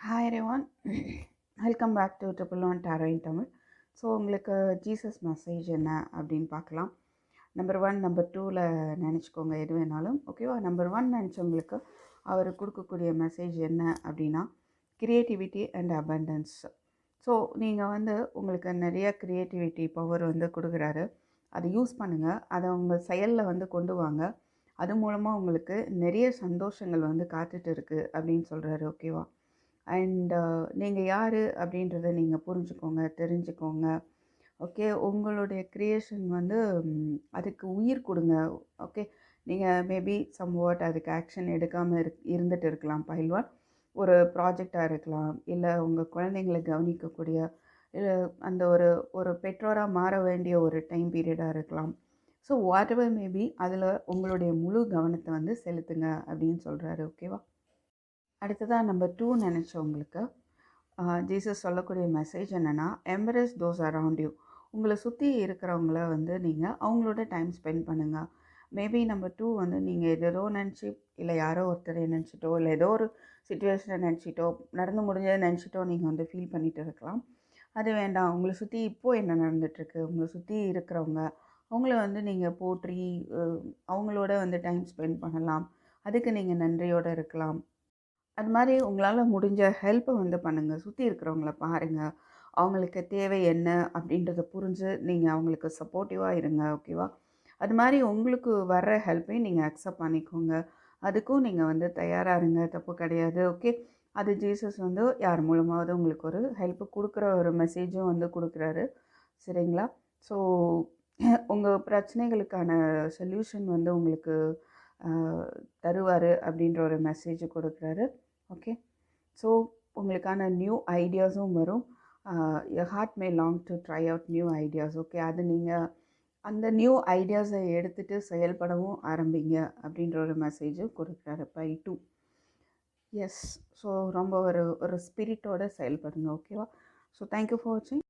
Hi everyone, welcome back to Triple One Tarot in Tamil. So உங்களுக்கு Jesus message என்ன அப்படின்னு பார்க்கலாம். Number 1 number 2ல் நினச்சிக்கோங்க எது வேணாலும் ஓகேவா. நம்பர் 1 நினச்சவங்களுக்கு அவர் கொடுக்கக்கூடிய மெசேஜ் என்ன அப்படின்னா கிரியேட்டிவிட்டி அண்ட் அபண்டன்ஸ். ஸோ நீங்கள் உங்களுக்கு நிறைய க்ரியேட்டிவிட்டி பவர் கொடுக்குறாரு. அதை யூஸ் பண்ணுங்கள், அதை உங்கள் செயலில் கொண்டு வாங்க. அது மூலமாக உங்களுக்கு நிறைய சந்தோஷங்கள் காத்துட்டு இருக்குது அப்படின்னு சொல்கிறாரு ஓகேவா. அண்ட் நீங்கள் யார் அப்படின்றத நீங்கள் புரிஞ்சுக்கோங்க, தெரிஞ்சுக்கோங்க. ஓகே, உங்களுடைய க்ரியேஷன் அதுக்கு உயிர் கொடுங்க. ஓகே, நீங்கள் மேபி சம்வாட் அதுக்கு ஆக்ஷன் எடுக்காமல் இருந்துட்டு இருக்கலாம். பயில்வான் ஒரு ப்ராஜெக்டாக இருக்கலாம், இல்லை உங்கள் குழந்தைங்களை கவனிக்கக்கூடிய இல்லை அந்த ஒரு ஒரு பெற்றோராக மாற வேண்டிய ஒரு டைம் பீரியடாக இருக்கலாம். ஸோ வாட் எவர் மேபி அதில் உங்களுடைய முழு கவனத்தை செலுத்துங்க அப்படின்னு சொல்கிறாரு ஓகேவா. அடுத்ததாக நம்பர் 2 நினச்சவங்களுக்கு ஜீசஸ் சொல்லக்கூடிய மெசேஜ் என்னென்னா, எம்பரேஸ் தோஸ் அரவுண்ட் யூ. உங்களை சுற்றி இருக்கிறவங்கள நீங்கள் அவங்களோட டைம் ஸ்பெண்ட் பண்ணுங்கள். மேபி நம்பர் 2 நீங்கள் ஏதோ நினச்சி இல்லை யாரோ ஒருத்தரை நினச்சிட்டோ இல்லை ஏதோ ஒரு சுச்சுவேஷனை நினச்சிட்டோ நடந்து முடிஞ்சதை நினச்சிட்டோ நீங்கள் ஃபீல் பண்ணிகிட்டு இருக்கலாம். அது வேண்டாம். உங்களை சுற்றி இப்போது என்ன நடந்துகிட்ருக்கு, உங்களை சுற்றி இருக்கிறவங்க அவங்கள நீங்கள் போற்றி அவங்களோட டைம் ஸ்பெண்ட் பண்ணலாம். அதுக்கு நீங்கள் நன்றியோடு இருக்கலாம். அது மாதிரி உங்களால் முடிஞ்ச ஹெல்ப்பை பண்ணுங்கள். சுற்றி இருக்கிறவங்கள பாருங்கள், அவங்களுக்கு தேவை என்ன அப்படின்றத புரிஞ்சு நீங்கள் அவங்களுக்கு சப்போர்ட்டிவாக இருங்க ஓகேவா. அது மாதிரி உங்களுக்கு வர்ற ஹெல்ப்பையும் நீங்கள் அக்செப்ட் பண்ணிக்கோங்க. அதுக்கும் நீங்கள் தயாராக இருங்க, தப்பு கிடையாது ஓகே. அது ஜீசஸ் யார் மூலமாவது உங்களுக்கு ஒரு ஹெல்ப்பு கொடுக்குற ஒரு மெசேஜும் கொடுக்குறாரு சரிங்களா. ஸோ உங்கள் பிரச்சனைகளுக்கான சொல்யூஷன் உங்களுக்கு தருவார் அப்படின்ற ஒரு மெசேஜ் கொடுக்குறாரு ஓகே. ஸோ உங்களுக்கான நியூ ஐடியாஸும் வரும். Your heart may long to try out new ideas okay. அது நீங்கள் அந்த நியூ ஐடியாஸை எடுத்துகிட்டு செயல்படவும் ஆரம்பிங்க அப்படின்ற ஒரு மெசேஜும் கொடுக்குறாரு பை 2. எஸ், ஸோ ரொம்ப ஒரு ஸ்பிரிட்டோடு செயல்படுங்க ஓகேவா. ஸோ தேங்க்யூ ஃபார் வாட்சிங்.